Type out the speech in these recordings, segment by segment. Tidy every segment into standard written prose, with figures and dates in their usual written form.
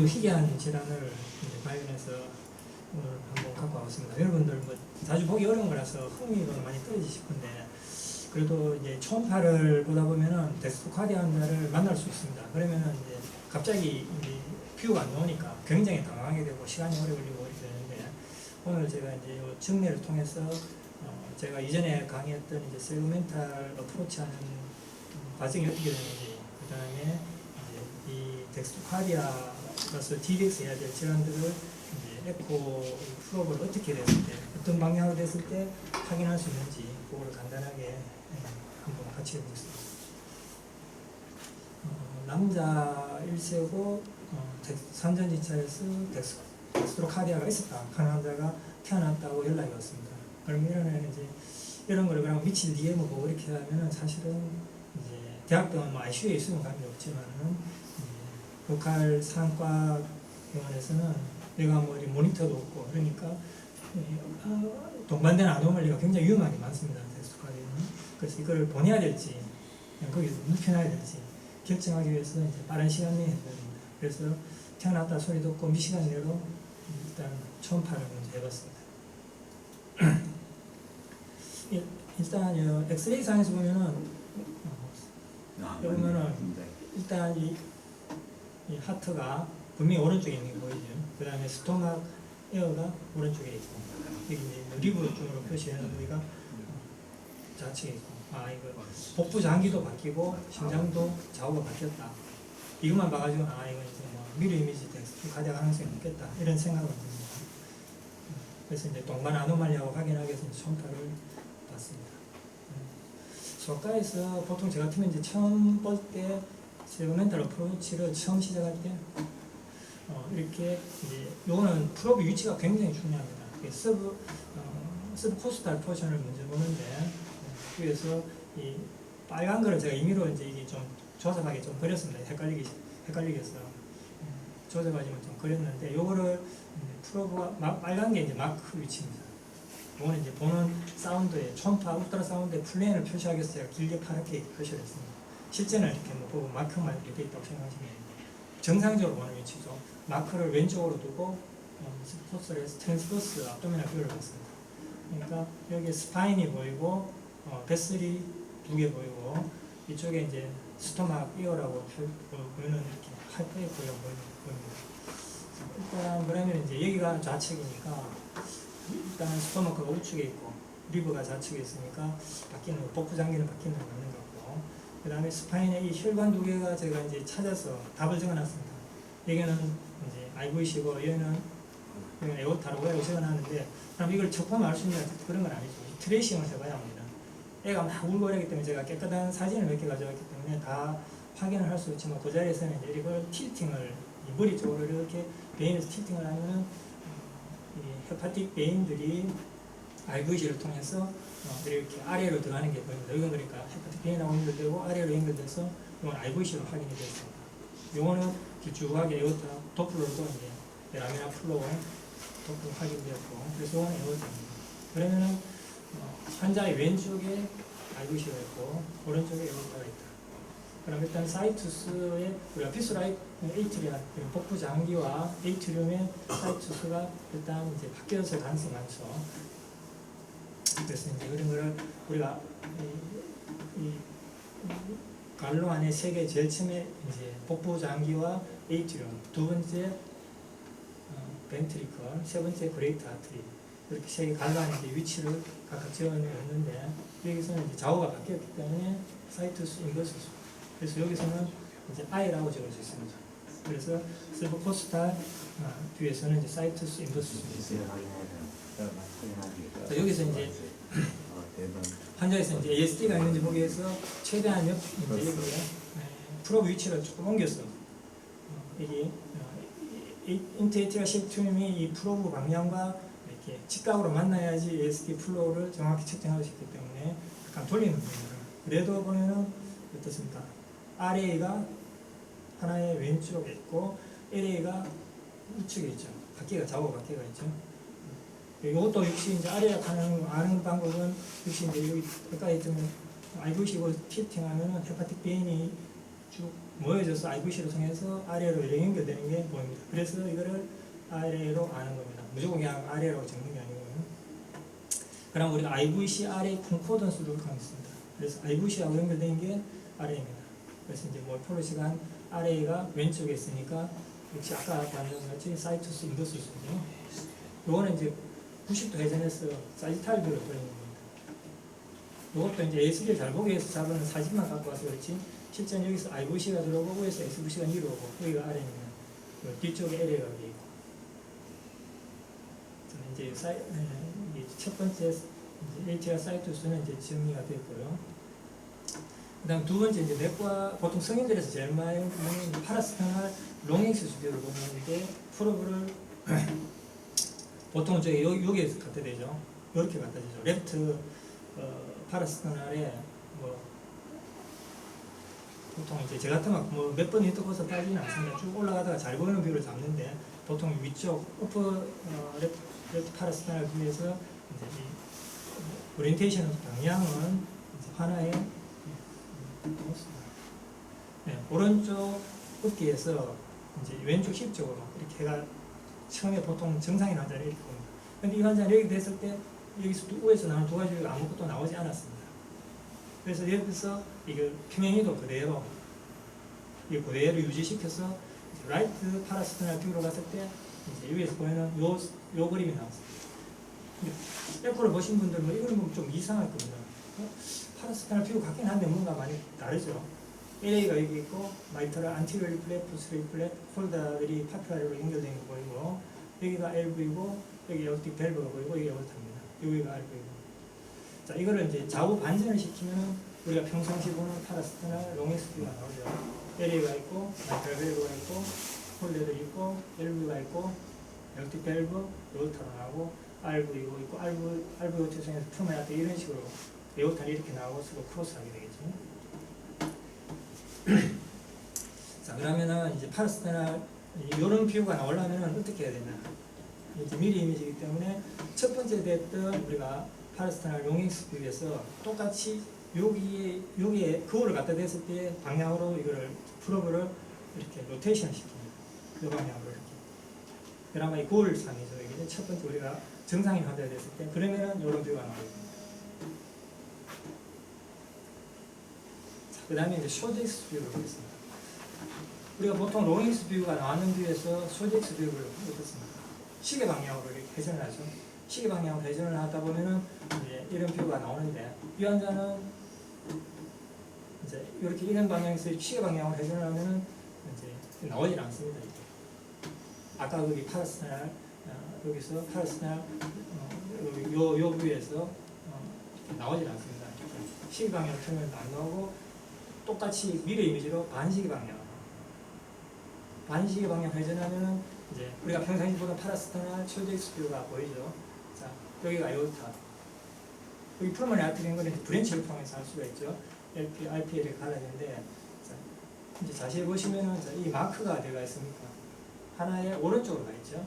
아주 희귀한 질환을 이제 발견해서 오늘 한번 갖고 와봤습니다. 여러분들 뭐 자주 보기 어려운 거라서 흥미가 많이 떨어지실 건데, 그래도 이제 초음파를 보다 보면은 덱스토카디아 환자를 만날 수 있습니다. 그러면은 이제 갑자기 이제 뷰가 안 나오니까 굉장히 당황하게 되고 시간이 오래 걸리고 이렇게 되는데, 오늘 제가 이제 이 정리를 통해서 제가 이전에 강의했던 이제 세그멘탈 어프로치하는 과정이 어떻게 되는지, 그 다음에 이 덱스토카디아 플러스 DBX 해야 될 질환들을 이제 에코 프로브를 어떻게 됐을 때, 어떤 방향으로 됐을 때 확인할 수 있는지, 그걸 간단하게 한번 같이 해보겠습니다. 남자 1세고 산전지차에서 덱스트로카디아가 있었다 하는 환자가 태어났다고 연락이 왔습니다. 그럼 이런 애는 이제 이런 거를 그냥 미칠 DM 보고 이렇게 하면은 사실은 이제 대학병원 뭐 ICU에 있으면 감이 없지만은 로컬 산과 병원에서는 내가 뭐 모니터도 없고 그러니까 동반된 아노멀리가 굉장히 위험하게 많습니다. 덱스토카디아는. 그래서 이걸 보내야 될지 그냥 거기서 눕혀놔야 될지 결정하기 위해서 이제 빠른 시간 내에 해야 됩니다. 그래서 태어났다 소리 듣고 미시간 내로 일단 초음파를 먼저 해봤습니다. 일단 엑스레이 상에서 보면은 보면은 일단 이 하트가 분명히 오른쪽에 있는 게 보이죠. 그 다음에 스토막 에어가 오른쪽에 있고, 여기 이제 리브 쪽으로 표시하는 부위가 좌측에 있고, 이거 복부 장기도 바뀌고 심장도 좌우가 바뀌었다. 이것만 봐가지고 이거 이제 뭐 미러 이미지 텍스트 가장 가능성이 높겠다 이런 생각을 듭니다. 그래서 이제 동반 아노말리하고 확인하기 위해서 초음파를 봤습니다. 저가에서 보통 저 같으면 이제 처음 볼 때 세그멘탈 어프로치를 처음 시작할 때 이렇게 이제 요거는 프로브 위치가 굉장히 중요합니다. 서브 코스탈 포션을 먼저 보는데, 그래서 이 빨간 거를 제가 임의로 이제 이게 좀 조잡하게 좀 그렸습니다. 헷갈리겠어. 조잡하지만 좀 그렸는데, 요거를 프로브가 빨간 게 이제 마크 위치입니다. 요거는 이제 보는 사운드에 초음파 울트라 사운드의 플레인을 표시하기 위해서 제가 길게 파랗게 표시를 했습니다. 실제는 이렇게 뭐 보고 마크만 이렇게 있다고 생각하시면 돼요. 정상적으로 보는 위치죠. 마크를 왼쪽으로 두고 포스레스 트랜스버스 압도미널 뷰를 봤습니다. 그러니까 여기 스파인이 보이고 베슬이 두 개 보이고, 이쪽에 이제 스토막 이어라고 보이는 이렇게 하이퍼에 보입니다. 일단 그러면 이제 여기가 좌측이니까 일단 스토마크가 우측에 있고 리버가 좌측에 있으니까 바뀌는 거, 복부 장기는 바뀌는 거 맞는 것 같고, 그 다음에 스파인의 이 혈관 두 개가 제가 이제 찾아서 답을 적어놨습니다. 여기는 이제 IVC고 여기는 에오타라고 적어놨는데, 그럼 이걸 첫 보면 알 수 있냐 그런 건 아니죠. 트레이싱을 해봐야 합니다. 애가 막 울고 이러기 때문에 제가 깨끗한 사진을 몇 개 가져왔기 때문에 다 확인을 할 수 있지만, 그 자리에서는 이제 이걸 틸팅을 머리 쪽으로 이렇게 베인에서 틸팅을 하면은 이 헤파틱 베인들이 IVC를 통해서 이렇게 아래로 들어가는 게 보입니다. 이건 그러니까 헤파틱 베인하고 연결되고 아래로 연결돼서 이건 IVC로 확인이 됐습니다. 이거는 길쭉하게 에오타 도플러도 이제 라미나 플로우 도플러 확인되었고, 그래서 이거는 에오타입니다. 그러면은 환자의 왼쪽에 IVC가 있고 오른쪽에 에오타가 있다. 그럼 일단 사이투스의 우리가 피스라이트 에이트리아 복부 장기와 에이트리움의 사이투스가 일단 이제 바뀌었을 가능성이 많죠. 그래서 이제 그런 거를 우리가 이 갈로 안에 세 개 제일 처음에 이제 복부 장기와 에이트리움, 두 번째 벤트리컬, 세 번째 그레이트 아트리, 이렇게 세 개 갈로 안에 이제 위치를 각각 지어놨는데, 여기서는 이제 좌우가 바뀌었기 때문에 사이투스 인버스수. 그래서 여기서는 이제 I라고 적을 수 있습니다. 그래서 서브코스탈 뒤에서는 이제 사이투스 인버스수. 여기서 이제 환자에서 이제 ASD가 있는지 보기 위해서 최대한 이제 여기에 프로브 위치를 조금 옮겼어. 이게 인테이티가 실투임이 이 프로브 방향과 이렇게 직각으로 만나야지 ASD 플로우를 정확히 측정할 수 있기 때문에 약간 돌리는 겁니다. 그래도 보면은 어떻습니까? RA가 하나의 왼쪽에 있고 LA가 우측에 있죠. 바퀴가 좌우가 바퀴가 있죠. 이것도 역시 이제 아래가 아는 방법은 역시 이제 여기 가까이 있으면 IVC고 티팅하면은 헤파틱 베인이 쭉 모여져서 IVC를 통해서 아래로 연결되는 게 보입니다. 그래서 이거를 아래로 아는 겁니다. 무조건 그냥 아래로 적는 게 아니고요. 그럼 우리가 IVC 아래 콘코던스를 가겠습니다. 그래서 IVC하고 연결된 게 아래입니다. 그래서 이제 모르폴로시가 아래가 왼쪽에 있으니까 역시 아까 봤던 같이 사이투스 인더스였거든요. 요거는 이제 90도 회전해서 사지탈비로 보이는 겁니다. 요것도 이제 ASD를 잘 보기 위해서 잡은 사진만 갖고 와서 그렇지, 실제는 여기서 IVC가 들어오고 위에서 SVC가 위로 오고 여기가 아래입니다. 뒤쪽에 LA가 여기 있고. 이제 첫 번째 이제 ATR 사이투스는 이제 정리가 됐고요. 그다음 두 번째 이제 내과 보통 성인들에서 제일 많이 보는 파라스타날 롱엑시스 뷰를 보는데 프로브를 보통 저기 여기에서 갖다 대죠. 이렇게 갖다 대죠. 레프트 파라스타날에 뭐 보통 이제 저 같으면 뭐 몇 번 히트코스 빠지는 않습니다. 쭉 올라가다가 잘 보이는 뷰를 잡는데 보통 위쪽 레프트 파라스타날 뷰에서 이제 이 오리엔테이션 방향은 이제 하나의 네, 오른쪽 어깨에서 이제 왼쪽 힙 쪽으로 이렇게 해가 처음에 보통 정상인 환자를 이렇게 봅니다. 근데 이 환자는 여기 됐을 때 여기서 우에서 나오는 두 가지가 아무것도 나오지 않았습니다. 그래서 여기서 이거 평행이도 그대로 이 그대로 유지시켜서 라이트 파라스타날 뷰로 갔을 때 이제 위에서 보이는 요 그림이 나왔습니다. 에코를 보신 분들 뭐 이거는 뭐 좀 이상할 겁니다. 파라스타날 뷰 같긴 한데 뭔가 많이 다르죠. LA가 여기 있고 마이터럴 안티리얼 플랫, 포스terior 플랫, 폴더들이 파피라로 연결된 거 보이고 여기가 LV고 여기 에어틱 밸브가 보이고 여기 에어타입니다. 여기가 RV고. 자, 이거를 이제 좌우 반전을 시키면 우리가 평상시 보는 파라스타날 롱엑스 뷰가 나오죠. LA가 있고 마이터럴 밸브가 있고 폴더들이 있고 LV가 있고 에어틱 밸브 에어타로 나오고 RV고 있고 RV 요체성에서 프로메나트 이런 식으로 에어탄이 이렇게 나오고 서로 크로스하게 되겠죠. 자, 그러면은 이제 파라스타날 이런 뷰가 나오려면은 어떻게 해야 되나? 이제 미리 이미지이기 때문에 첫 번째 됐던 우리가 파라스타날 롱엑스 뷰에서 똑같이 여기에 거울을 갖다 댔을 때 방향으로 이거를 프로브를 이렇게 로테이션 시킵니다. 이 방향으로 이렇게. 그러면 이 거울 상이죠. 이게 첫 번째 우리가 정상인 환자가 됐을 때 그러면은 이런 뷰가 나오거든요. 그 다음에 이제 쇼덱스 뷰를 보겠습니다. 우리가 보통 롱엑스 뷰가 나왔는 뷰에서 쇼덱스 뷰를 어떻습니까? 시계 방향으로 이렇게 회전을 하죠. 시계 방향으로 회전을 하다 보면은 이제 이런 뷰가 나오는데 이 환자는 이제 이렇게 이런 방향에서 시계 방향으로 회전을 하면은 이제 나오질 않습니다. 이렇게. 아까 거기 파라스타날 여기서 파라스타날 요 뷰에서 나오질 않습니다. 시계 방향으로 틀면 안 나오고 똑같이 미래 이미지로 반시계 방향 회전하면은 이제 우리가 평상시 보던 파라스타날 쇼덱스 뷰가 보이죠. 자, 여기가 에오타. 여기 프로모니 아트리인 거는 브랜치를 통해서 할 수가 있죠. LP, RPL이 갈라지는데, 자, 이제 자세히 보시면은 자, 이 마크가 어디가 있습니까? 하나의 오른쪽으로 가 있죠.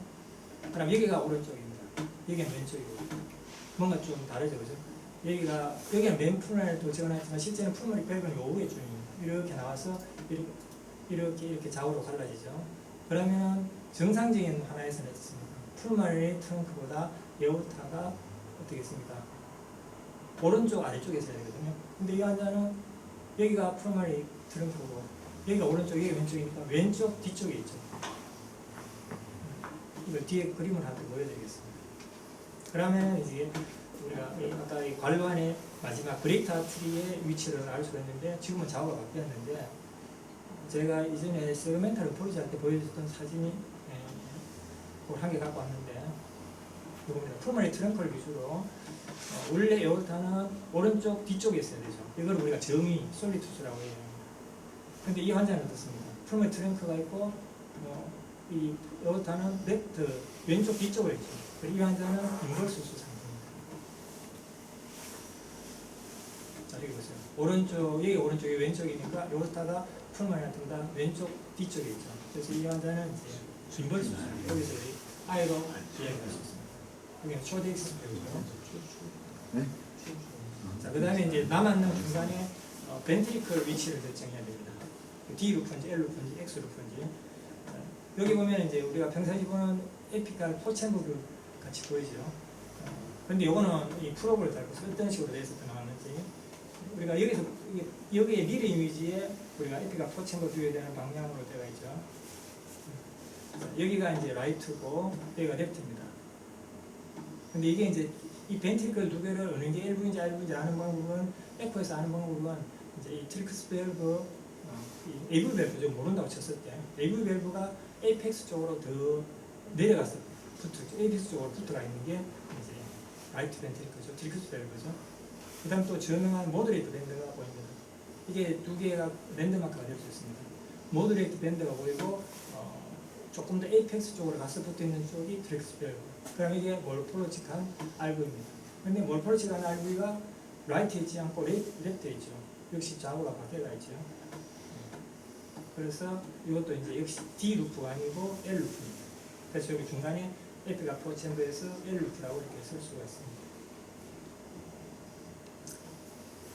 그럼 여기가 오른쪽입니다. 여기는 왼쪽이고. 뭔가 좀 다르죠, 그죠? 여기는 맨 프로모니도 적어놨지만 실제는 프로모니 밸브는 요 위에 중입니다. 이렇게 나와서 이렇게 좌우로 갈라지죠. 그러면 정상적인 하나에서는 어떻습니까? 프로모니 트렁크보다 에오타가 어떻겠습니까? 오른쪽 아래쪽에 있어야 되거든요. 근데 이 환자는 여기가 프로모니 트렁크고 여기가 오른쪽, 여기가 왼쪽이니까 왼쪽 뒤쪽에 있죠. 이거 뒤에 그림을 한번 보여드리겠습니다. 그러면 이제 우리가 아까 이 관로안의 마지막 브레이크 아트리의 위치를 알 수가 있는데 지금은 좌우가 바뀌었는데 제가 이전에 세그멘탈을 포리지할 때 보여줬던 사진이 그걸 한 개 갖고 왔는데 이겁니다. 프로모니 트렁크를 위주로 원래 에오타는 오른쪽 뒤쪽에 있어야 되죠. 이걸 우리가 정의, 솔리투스라고 해요. 근데 이 환자는 어떻습니까? 프로모니 트렁크가 있고 이 에오타는 레프트, 왼쪽 뒤쪽에 있죠. 이 환자는 인버스 수상. 여기 보세요. 오른쪽, 여기 오른쪽이 왼쪽이니까 에오타가 프로모니한테보다 왼쪽 뒤쪽에 있죠. 그래서 이 환자는 이제 인버스 여기서 아이로 이야기할 수 있습니다. 여기는 쇼덱스 배우죠. 네? 자, 그 다음에 이제 남았는 중간에 벤트리클 위치를 결정해야 됩니다. D 루프인지 L 루프인지 X 루프인지. 여기 보면 이제 우리가 평상시 보는 에피칼 포챔버그 같이 보이죠. 근데 요거는 이 프로브를 달고 어떤 식으로 돼서 나왔는지 우리가 여기에 미러 이미지에 우리가 에피칼 포챔버 비교되는 방향으로 되어 있죠. 여기가 이제 라이트고 여기가 레프트입니다. 근데 이게 이제 이 벤트리클 두 개를 어느 게 L부인지 R부인지 아는 방법은 에코에서 아는 방법은 이제 이 트리크스 밸브 이 AV 밸브죠. 모른다고 쳤을 때 AV 밸브가 에이펙스 쪽으로 더 내려가서 에이펙스 쪽으로 붙어가 있는 게 이제 라이트 벤트리클이죠. 트리크스 밸브죠. 그 다음 또 저능한 모더레이트 밴드가 보입니다. 이게 두 개가 랜드마크가 될 수 있습니다. 모더레이트 밴드가 보이고 조금 더 에이펙스 쪽으로 가서 붙어 있는 쪽이 트리크스 밸브. 그럼 이게 몰포로직한 RV입니다. 근데 몰포로직한 RV가 라이트에 있지 않고 레프트에 있죠. 역시 좌우가 바뀌어가 있죠. 그래서 이것도 이제 역시 D 루프가 아니고 L 루프입니다. 그래서 여기 중간에 에피가 포챔버에서 L 루프라고 이렇게 쓸 수가 있습니다.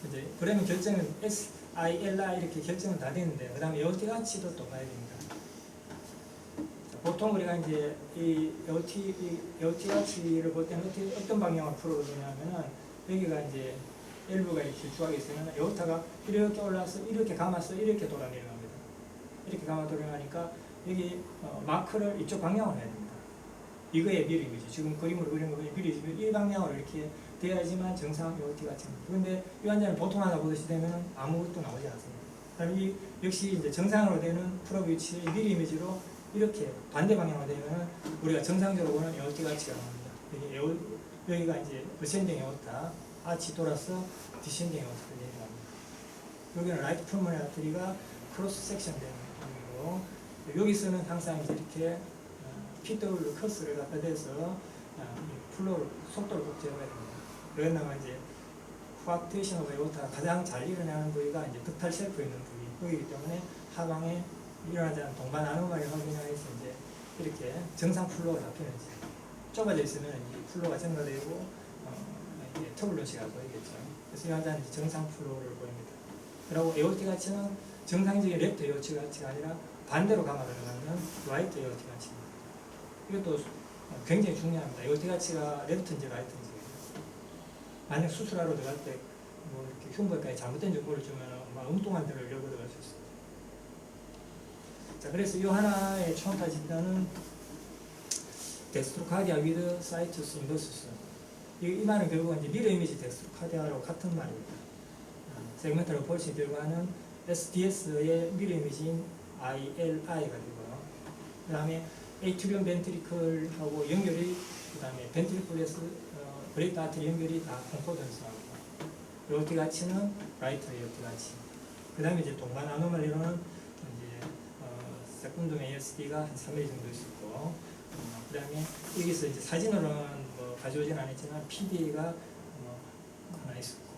이제 그러면 결정은 S, I, L, I 이렇게 결정은 다 되는데 그 다음에 LT 가치도 또 봐야 됩니다. 보통 우리가 이제 이 LT 가치를 볼 때는 어떤 방향으로 풀어보냐면은 여기가 이제 L부가 이렇게 길쭉하게 있으면 에오타가 이렇게 올라서 이렇게 감아서 이렇게 돌아 내려갑니다. 이렇게 감아 돌아가니까 여기 마크를 이쪽 방향으로 해야 됩니다. 이거의 미러 이미지. 지금 그림으로 그린 거 미러 이미지 이 방향으로 이렇게 돼야지만 정상 LT 가치입니다. 그런데 이 환자는 보통 하나 보듯이 되면 아무것도 나오지 않습니다. 그다음에 역시 이제 정상으로 되는 프로브 위치의 미러 이미지로 이렇게 반대 방향으로 되면 우리가 정상적으로 보는 에오티 가치가 나옵니다. 여기가 이제 어센딩 에오타, 아치 돌아서 디센딩 에오타가 내려갑니다. 여기는 라이트 풀모니 아트리가 크로스 섹션 되는 방향이고 여기서는 항상 이제 이렇게 PW 커스를 갖다 대서 플로우 속도를 꼭 재봐야 됩니다. 그러다가 이제 후악테이션 오브 에오타가 가장 잘 일어나는 부위가 이제 득탈 셀프 있는 부위이기 때문에 하방에 일어나지 않은 동반 아노말리 확인하면서 이제 이렇게 정상 플로우가 잡히는지 좁아져 있으면 이제 플로우가 증가되고 터블런시가 보이겠죠. 그래서 이 환자는 정상 플로우를 보입니다. 그리고 에오티 가치는 정상적인 레프트 에오티 가치가 아니라 반대로 감아 들어가는 라이트 에오티 가치입니다. 이것도 굉장히 중요합니다. 에오티 가치가 레프트인지 라이트인지. 만약 수술하러 들어갈 때 뭐 이렇게 흉부에까지 잘못된 정보를 주면 막 엉뚱한 데를 열고 들어갈 수 있습니다. 자, 그래서 이 하나의 초음파 진단은 덱스트로카디아 위드 사이투스 인버스스. 이 말은 결국은 이제 미러 이미지 덱스트로카디아로 같은 말입니다. 세그멘탈 어프로치 결과는 SDS의 미러 이미지인 ILI가 되고요. 그 다음에 에이트리움 벤트리클하고 연결이, 그 다음에 벤트리클에서 브레이크 아트리 연결이 다 콘코던스하고, 에오티 가치는 라이트 에오티 가치. 그 다음에 이제 동반 아노말리로는 세컨드 ASD가 한 3mm 정도 있었고, 그 다음에 여기서 이제 사진으로는 뭐 가져오진 않았지만 PDA가 하나 있었고,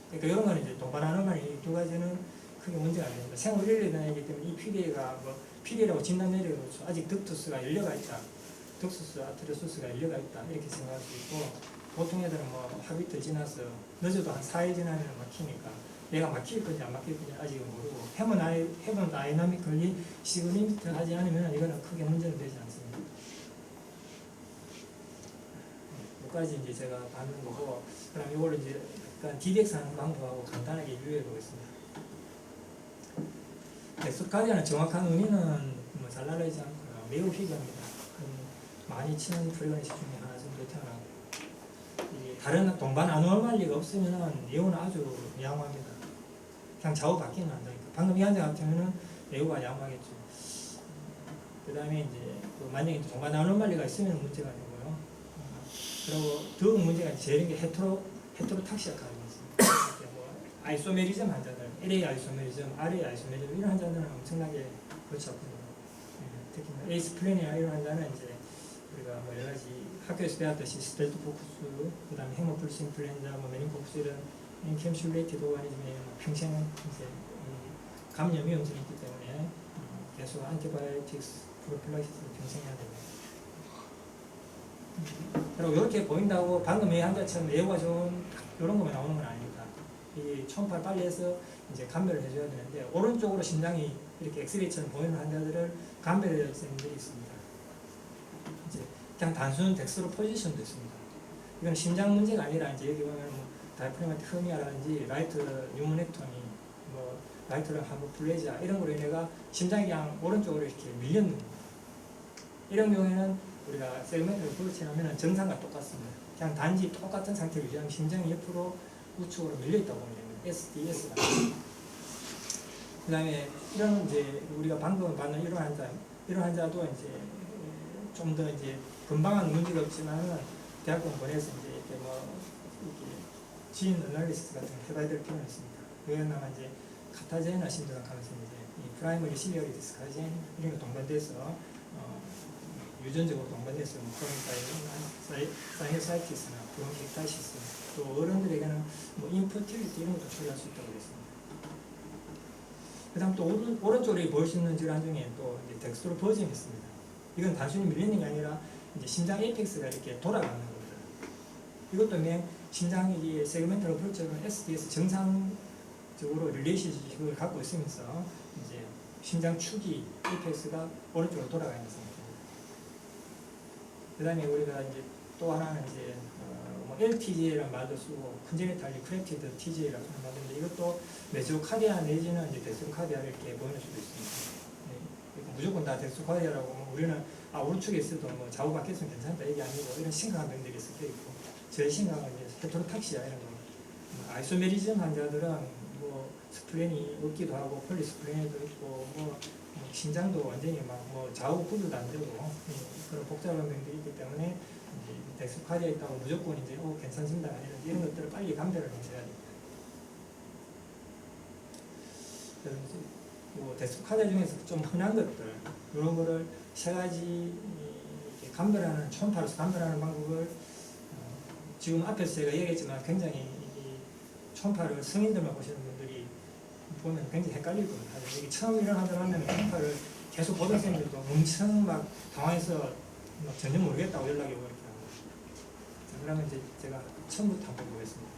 그러니까 이런 거는 이제 동반 아노말리 두 가지는 크게 문제가 안 됩니다. 생으로 열려다니기 때문에 이 PDA가 PDA라고 진단 내려서 아직 덕투스가 열려가 있다, 덕투스 아트로소스가 열려가 있다 이렇게 생각할 수 있고, 보통 애들은 뭐 하루 이틀 지나서 늦어도 한 4일 지나면 막히니까 얘가 막힐 건지 안 막힐 건지 아직은 모르고 헤븐 다이나미컬리 시그니피트 하지 않으면 이거는 크게 문제는 되지 않습니다. 여기까지 이제 제가 받는 거고, 그럼 이걸 이제 약간 디덱스 하는 방법하고 간단하게 유의해 보겠습니다. 엑소카디아는 정확한 의미는 뭐 잘 나르지 않고요. 매우 희귀합니다. 많이 치는 프리건시 중에 하나 정도 태어나고, 다른 동반 아노말리가 없으면 예후는 아주 양호합니다. 그냥 좌우 바뀌는 한다니까. 방금 이 환자 같으면은 예후가 양호하겠죠. 그 다음에 이제 만약에 동반 아노말리가 있으면 문제가 되고요. 그리고 더욱 문제가 제일 게 헤테로탁시아 가능성입니다. 뭐 아이소메리즘 환자들, LA 아이소메리즘, RA 아이소메리즘 이런 환자들은 엄청나게 골치 아픕니다. 특히 에이스플레니아 이런 환자는 이제 우리가 뭐 여러 가지 학교에서 배웠듯이 스텔토코쿠스, 그 다음에 헤모플스 인플루엔자, 뭐 메닌코쿠스 이런 인캠슐레이티드 오가니즘에 평생 이제 감염 위험성이 있기 때문에 계속 안티바이오틱스 프로필락시스를 평생 해야 됩니다. 그리고 이렇게 보인다고 방금 이 환자처럼 예후가 좋은 이런 것만 나오는 건 아닙니다. 이 초음파를 빨리 해서 이제 감별을 해줘야 되는데, 오른쪽으로 심장이 이렇게 엑스레이처럼 보이는 환자들을 감별해야 쌤들이 있습니다. 이제 그냥 단순 덱스트로 포지션도 있습니다. 이건 심장 문제가 아니라 이제 여기 보면 뭐 다이프라마틱 허미아라든지 라이트 뉴모넥토미, 뭐 라이트랑 하이포플레지아 이런 거로 인해가 심장이 그냥 오른쪽으로 이렇게 밀렸는 겁니다. 이런 경우에는 우리가 세그멘트를 그렇지하면 정상과 똑같습니다. 그냥 단지 똑같은 상태를 유지하면 심장이 옆으로 우측으로 밀려있다고 보면 됩니다. SDS가. 그 다음에 이런 이제 우리가 방금 받는 이런 환자도 이제 좀 더 이제 금방은 문제가 없지만은 대학병원 보내서 이제 이렇게 뭐 이렇게 지인 어널리시스 같은 거 해봐야 될 필요는 있습니다. 그나마 이제 카타제나 심장 하면서 이제 이 프라이머리 시리얼리 디스카젠 이런 거 동반돼서 유전적으로 동반돼서 사이노사이티스나 브론키타이시스 또 어른들에게는 뭐 인퍼틸리티 이런 것도 처리할 수 있다고 그랬습니다. 그 다음 또 오른쪽으로 볼 수 있는 질환 중에 또 이제 덱스트로 버전이 있습니다. 이건 단순히 밀리는 게 아니라 이제 심장 에이펙스가 이렇게 돌아가는 겁니다. 이것도 심장이 세그멘탈 어프로치는 SDS 정상적으로 릴레이션십을 갖고 있으면서 이제 심장 축이 에이펙스가 오른쪽으로 돌아가 있는 상태입니다. 그 다음에 우리가 이제 또 하나는 이제 뭐 LTJ라는 말도 쓰고 컨제니탈리 크랙티드 TJ라고 하는 말인데 이것도 메조카디아 내지는 이제 덱스트로카디아를 이렇게 보여줄 수도 있습니다. 네. 무조건 다 덱스트로카디아라고 하면 우리는 오른쪽에 있어도 뭐 좌우 바뀌었으면 괜찮다 이게 아니고 이런 심각한 병들이 섞여 있고 제일 심각한 이제 헤테로탁시아 이런 거 아이소메리즘 환자들은 뭐 스플렌이 없기도 하고 폴리스플레니도 있고 뭐 심장도 완전히 막 뭐 좌우 구분도 안 되고 그런 복잡한 병들이 있기 때문에 덱스트로카디아 있다고 무조건 이제 괜찮습니다 이런 것들을 빨리 감별을 해야 됩니다. 그래서 이제 뭐 덱스트로카디아 중에서 좀 흔한 것들 이런 거를 세 가지 감별하는 초음파로서 감별하는 방법을 지금 앞에서 제가 얘기했지만 굉장히 이 초음파를 성인들만 보시는 분들이 보면 굉장히 헷갈릴 겁니다. 이게 처음 일어나자마자 초음파를 계속 보던 선생님들도 엄청 막 당황해서 막 전혀 모르겠다고 연락이 오고 이렇게 합니다. 그러면 이제 제가 처음부터 한번 보겠습니다.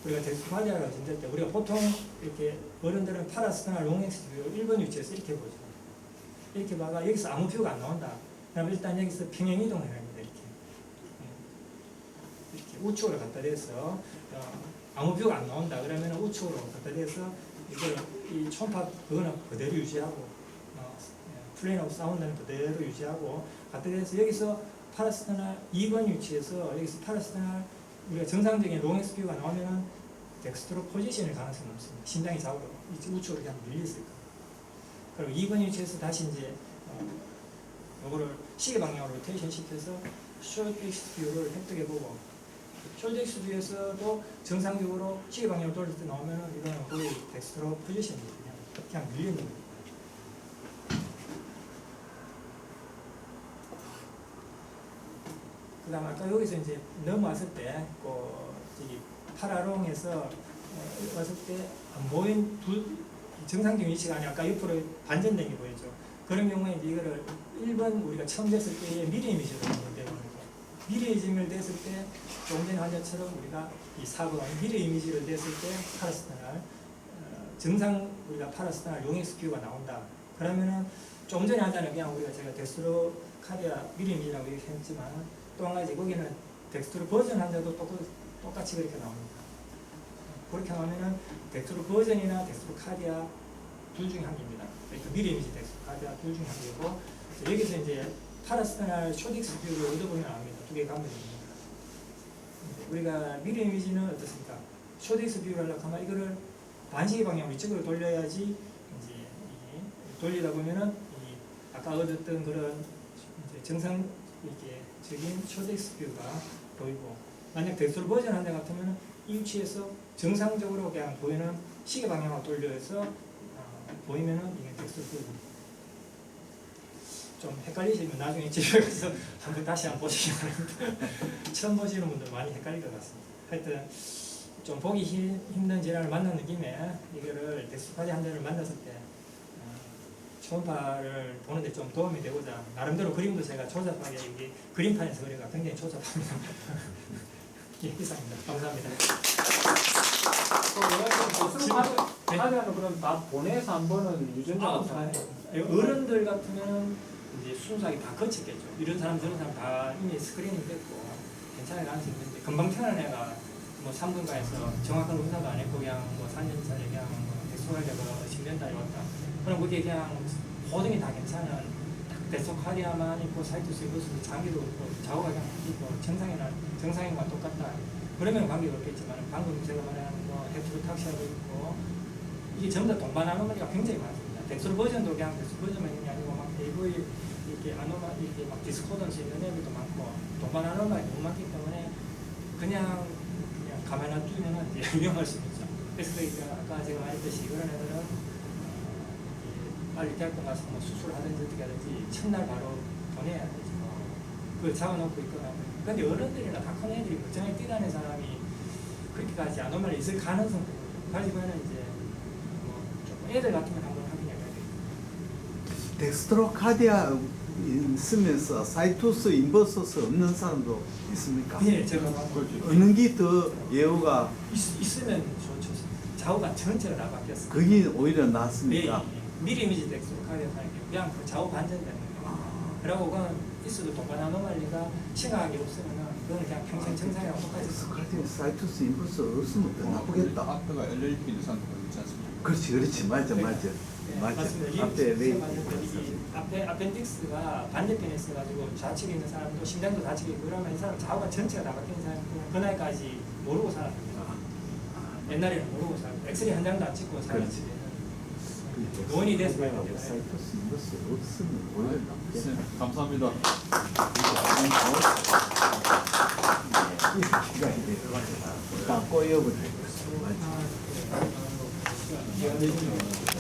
우리가 덱스트로카디아가 진단할 때 우리가 보통 이렇게 어른들은 파라스타나 롱엑스뷰 1번 위치에서 이렇게 보죠. 이렇게 봐가 여기서 아무 뷰가 안 나온다. 그럼 일단 여기서 평행 이동을 해야 합니다. 이렇게 우측으로 갖다 대서 아무 뷰가 안 나온다. 그러면 우측으로 갖다 대서 이걸 이 초음파 그거는 그대로 유지하고 플레인 오브 사운드는 그대로 유지하고 갖다 대서 여기서 파라스타나 2번 위치에서 여기서 파라스타나 우리가 정상적인 롱엑스 뷰가 나오면은 덱스트로 포지션일 가능성이 없습니다. 심장이 좌우로 우측으로 그냥 밀렸을 거예요. 그리고 2번 위치에서 다시 이제 요거를 시계 방향으로 로테이션 시켜서 숄드 엑스 뷰를 획득해보고 숄드 엑스 뷰에서도 정상적으로 시계 방향으로 돌릴 때 나오면은 이거는 거의 덱스트로 포지션입니다. 그냥 밀리는 거예요. 그 다음 아까 여기서 이제 넘어왔을 때 저기 파라롱에서 왔을 때 안 보인 정상적인 위치가 아니라 아까 옆으로 반전된 게 보이죠. 그런 경우에 이제 이거를 1번 우리가 처음 됐을 때의 미래 이미지로 보는데 미래 이미지를 됐을 때 조금 전에 환자처럼 우리가 이 4번 미래 이미지를 됐을 때 파라스타날 정상 우리가 파라스타날 용엑스 뷰가 나온다. 그러면은 조금 전에 환자는 그냥 우리가 제가 덱스트로카디아 미래 이미지라고 얘기했지만 또 한 가지 거기는 덱스트로 버전 환자도 똑같이 그렇게 나옵니다. 그렇게 하면은 덱스트로 버전이나 덱스트로 카디아 둘 중에 한 개입니다. 그러니까 미래 이미지 덱스트로 카디아 둘 중에 한 개고 여기서 이제 파라스타날 쇼딕스 뷰를 얻어보면 압니다. 두 개 가면 됩니다. 우리가 미래 이미지는 어떻습니까? 쇼딕스 뷰를 하려고 하면 이거를 반시계 방향으로 이쪽으로 돌려야지 이제 돌리다 보면은 아까 얻었던 그런 이제 정상 이렇게 적인 쇼덱스 뷰가 보이고 만약 덱스트로 버전 한데 같으면 이 위치에서 정상적으로 그냥 보이는 시계 방향으로 돌려서 보이면은 이게 덱스트로 버전. 좀 헷갈리시면 나중에 집에 가서 한번 다시 한번 보시기 바랍니다. 처음 보시는 분들 많이 헷갈릴 것 같습니다. 하여튼 좀 보기 힘든 질환을 만나는 김에 이거를 덱스트로카디아 환자를 만났을 때 초음파를 보는데 좀 도움이 되고자 나름대로 그림도 제가 조잡하게 이게 그림판에서 그리가 굉장히 조잡합니다. 예, 이상입니다. 감사합니다. 하면 그럼 다 보내서 한 번은 유전자가 어른들 같으면 이제 순수하게 다 거쳤겠죠. 이런 사람 저런 사람 다 이미 스크리닝 됐고 괜찮을 가능성이 있는데 금방 태어난 애가 뭐 3분가에서 정확한 검사도 안 했고 그냥 뭐 4년짜리 그냥 뭐 대소하려고 10년 달에 왔다. 그럼 그게 그냥 모든게 다 괜찮은 데소카리아만 있고 사이토스 이것은 장기도 없고 좌우가 그냥 있고 정상인과 똑같다. 그러면 관계가 없겠지만 방금 제가 말한 뭐 헤트로탁시아도 있고 이게 전부 다 동반 아노말리가 굉장히 많습니다. 덱스로 버전도 그냥 덱스로 버전만 있는 게 아니고 막 AV 이렇게 아노말 이렇게 막 디스코던스 있는 애들도 많고 동반 아노말이 너무 많기 때문에 그냥 가만히 놔두면 이제 위험할 수 있죠. 그래서 아까 제가 말했듯이 그런 애들은 빨리 대학교 가서 뭐 수술하든지 어떻게 하든지 첫날 바로 보내야 되죠. 그걸 잡아놓고 있거나. 근데 어른들이나 다 큰 애들이 멀쩡하게 뛰다니는 사람이 그렇게까지 아노말이 있을 가능성도 가지고는 이제 뭐 조금 애들 같으면 한번 확인해야 되겠죠. 덱스트로카디아 쓰면서 사이토스 인버서스 없는 사람도 있습니까? 예, 제가 어느 게 더 예후가 있으면 좋죠. 좌우가 전체가 다 바뀌었어요. 그게 오히려 네, 낫습니까? 미리 이미지 덱스트로카디아 하는 게 그냥 그 좌우 반전되는 거예요. 그러고 그건 있어도 동반 아노말리가 심각하게 없으면 그거는 그냥 평생 정상이랑 똑같이 덱스트로카디아 사이토스 인버서 없으면 더 나쁘겠다. 앞에가 LLP 상태가 있지 않습니까? 그렇지 맞아 네, 맞아 맞습니다. 앞에 레이 앞에 아펜딕스가 반대편에 있어가지고 좌측에 있는 사람도 심장도 좌측에 있고 그러면 이 사람 좌우가 전체가 다 바뀌는 사람이고 그 나이까지 모르고 살았습니다. 옛날에는 모르고 살았고 엑스레이 한 장도 안 찍고 살았지. 노인이 돼서 봐야 돼요. 사이토스 인버서 없으면 오히려 낫겠다. 네, 감사합니다. 다 꼬여버려. 아, 네.